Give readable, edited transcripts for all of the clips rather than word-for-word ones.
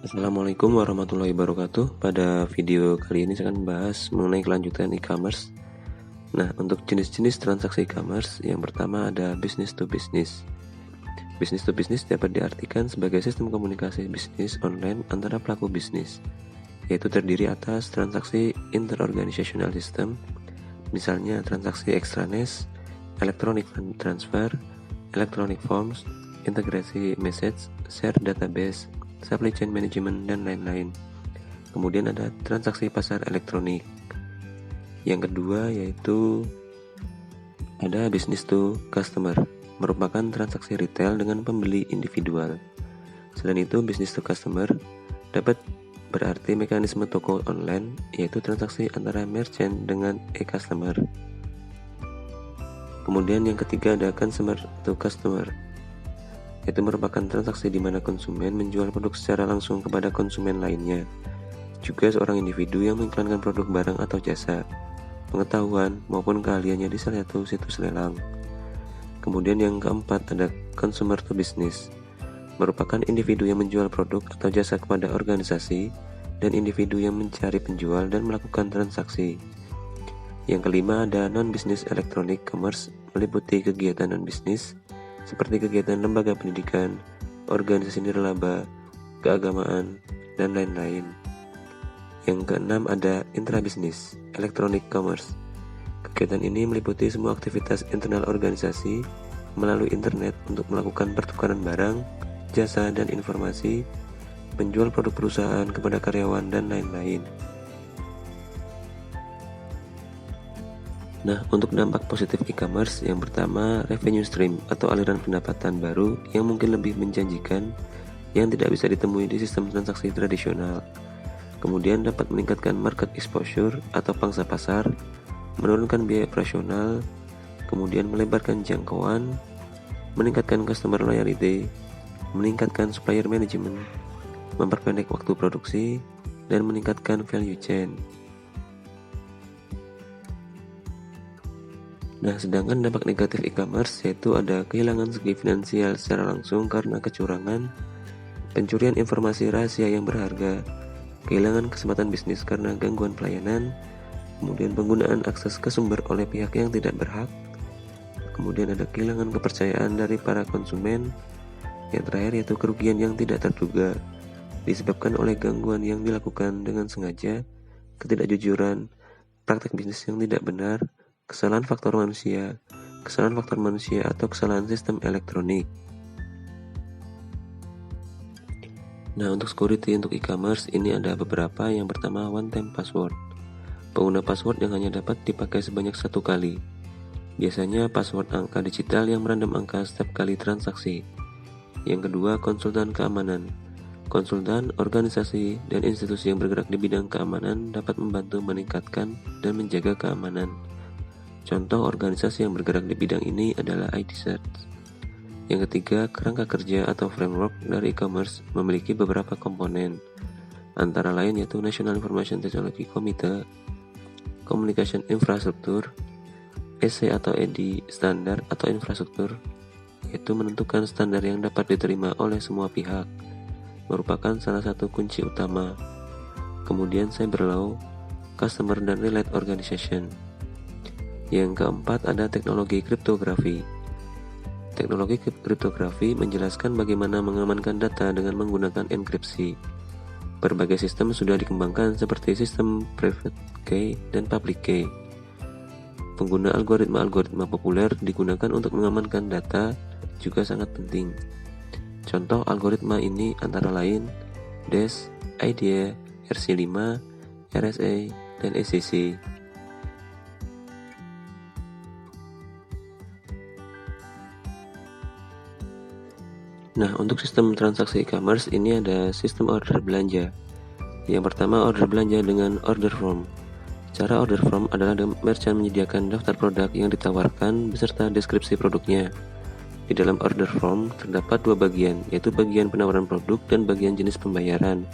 Assalamualaikum warahmatullahi wabarakatuh. Pada video kali ini saya akan membahas mengenai kelanjutan e-commerce. Nah, untuk jenis-jenis transaksi e-commerce, yang pertama ada business to business. Business to business dapat diartikan sebagai sistem komunikasi bisnis online antara pelaku bisnis, yaitu terdiri atas transaksi interorganizational system, misalnya transaksi extranet, electronic fund transfer, electronic forms, integrasi message, share database, supply chain management, dan lain-lain. Kemudian ada transaksi pasar elektronik. Yang kedua yaitu ada business to customer, merupakan transaksi retail dengan pembeli individual. Selain itu, business to customer dapat berarti mekanisme toko online, yaitu transaksi antara merchant dengan e-customer. Kemudian yang ketiga ada consumer to customer, yaitu merupakan transaksi di mana konsumen menjual produk secara langsung kepada konsumen lainnya, juga seorang individu yang mengiklankan produk barang atau jasa, pengetahuan maupun keahliannya di salah satu situs lelang. Kemudian yang keempat ada consumer to business, merupakan individu yang menjual produk atau jasa kepada organisasi dan individu yang mencari penjual dan melakukan transaksi. Yang kelima ada non-business electronic commerce, meliputi kegiatan non-bisnis seperti kegiatan lembaga pendidikan, organisasi nirlaba, keagamaan, dan lain-lain. Yang keenam ada intrabisnis, electronic commerce. Kegiatan ini meliputi semua aktivitas internal organisasi melalui internet untuk melakukan pertukaran barang, jasa, dan informasi, menjual produk perusahaan kepada karyawan, dan lain-lain. Nah, untuk dampak positif e-commerce, yang pertama revenue stream atau aliran pendapatan baru yang mungkin lebih menjanjikan yang tidak bisa ditemui di sistem transaksi tradisional. Kemudian dapat meningkatkan market exposure atau pangsa pasar, menurunkan biaya operasional, kemudian melebarkan jangkauan, meningkatkan customer loyalty, meningkatkan supplier management, memperpendek waktu produksi, dan meningkatkan value chain. Nah, sedangkan dampak negatif e-commerce yaitu ada kehilangan segi finansial secara langsung karena kecurangan, pencurian informasi rahasia yang berharga, kehilangan kesempatan bisnis karena gangguan pelayanan, kemudian penggunaan akses ke sumber oleh pihak yang tidak berhak, kemudian ada kehilangan kepercayaan dari para konsumen, yang terakhir yaitu kerugian yang tidak terduga, disebabkan oleh gangguan yang dilakukan dengan sengaja, ketidakjujuran, praktek bisnis yang tidak benar, kesalahan faktor manusia atau kesalahan sistem elektronik. Nah, untuk security untuk e-commerce ini ada beberapa. Yang pertama, one time password. Pengguna password yang hanya dapat dipakai sebanyak satu kali. Biasanya password angka digital yang merandom angka setiap kali transaksi. Yang kedua, konsultan keamanan. Konsultan, organisasi, dan institusi yang bergerak di bidang keamanan dapat membantu meningkatkan dan menjaga keamanan. Contoh organisasi yang bergerak di bidang ini adalah ID Search. Yang ketiga, kerangka kerja atau framework dari e-commerce memiliki beberapa komponen, antara lain yaitu National Information Technology Committee, Communication Infrastructure, EC atau EDI, standar atau infrastruktur, yaitu menentukan standar yang dapat diterima oleh semua pihak, merupakan salah satu kunci utama. Kemudian cyber law, customer dan related organization. Yang keempat ada teknologi kriptografi. Teknologi kriptografi menjelaskan bagaimana mengamankan data dengan menggunakan enkripsi. Berbagai sistem sudah dikembangkan seperti sistem private key dan public key. Pengguna algoritma populer digunakan untuk mengamankan data juga sangat penting. Contoh algoritma ini antara lain DES, IDEA, RC5, RSA, dan ECC. Nah, untuk sistem transaksi e-commerce ini ada sistem order belanja. Yang pertama, order belanja dengan order form. Cara order form adalah merchant menyediakan daftar produk yang ditawarkan beserta deskripsi produknya. Di dalam order form terdapat dua bagian, yaitu bagian penawaran produk dan bagian jenis pembayaran.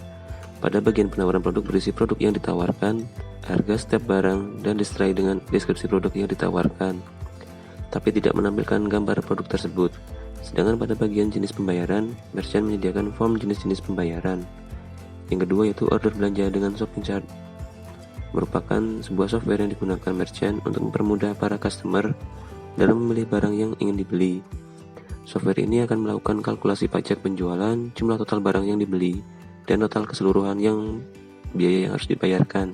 Pada bagian penawaran produk berisi produk yang ditawarkan, harga setiap barang, dan diserai dengan deskripsi produk yang ditawarkan, tapi tidak menampilkan gambar produk tersebut. Sedangkan pada bagian jenis pembayaran, merchant menyediakan form jenis-jenis pembayaran. Yang kedua yaitu order belanja dengan shopping cart. Merupakan sebuah software yang digunakan merchant untuk mempermudah para customer dalam memilih barang yang ingin dibeli. Software ini akan melakukan kalkulasi pajak penjualan, jumlah total barang yang dibeli, dan total keseluruhan biaya yang harus dibayarkan.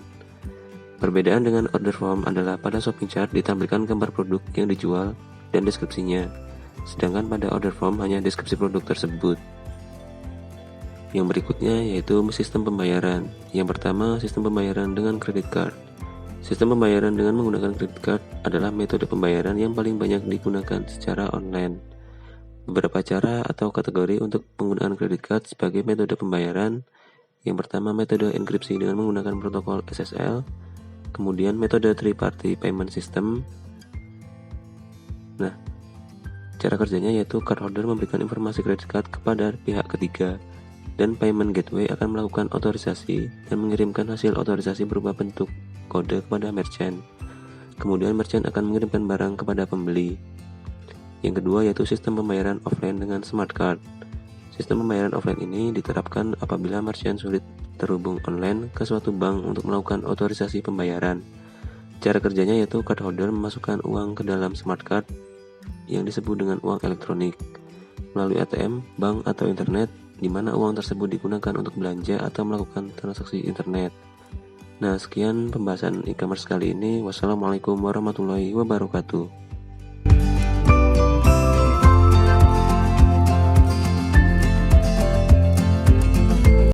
Perbedaan dengan order form adalah pada shopping cart ditampilkan gambar produk yang dijual dan deskripsinya, sedangkan pada order form hanya deskripsi produk tersebut. Yang berikutnya yaitu sistem pembayaran. Yang pertama, sistem pembayaran dengan credit card. Sistem pembayaran dengan menggunakan credit card adalah metode pembayaran yang paling banyak digunakan secara online. Beberapa cara atau kategori untuk penggunaan credit card sebagai metode pembayaran. Yang pertama, metode enkripsi dengan menggunakan protokol SSL. Kemudian metode three-party payment system. Nah, cara kerjanya yaitu cardholder memberikan informasi credit card kepada pihak ketiga, dan payment gateway akan melakukan otorisasi dan mengirimkan hasil otorisasi berupa bentuk kode kepada merchant. Kemudian merchant akan mengirimkan barang kepada pembeli. Yang kedua yaitu sistem pembayaran offline dengan smart card. Sistem pembayaran offline ini diterapkan apabila merchant sulit terhubung online ke suatu bank untuk melakukan otorisasi pembayaran. Cara kerjanya yaitu cardholder memasukkan uang ke dalam smart card yang disebut dengan uang elektronik melalui ATM, bank, atau internet, di mana uang tersebut digunakan untuk belanja atau melakukan transaksi internet. Nah, sekian pembahasan e-commerce kali ini. Wassalamualaikum warahmatullahi wabarakatuh.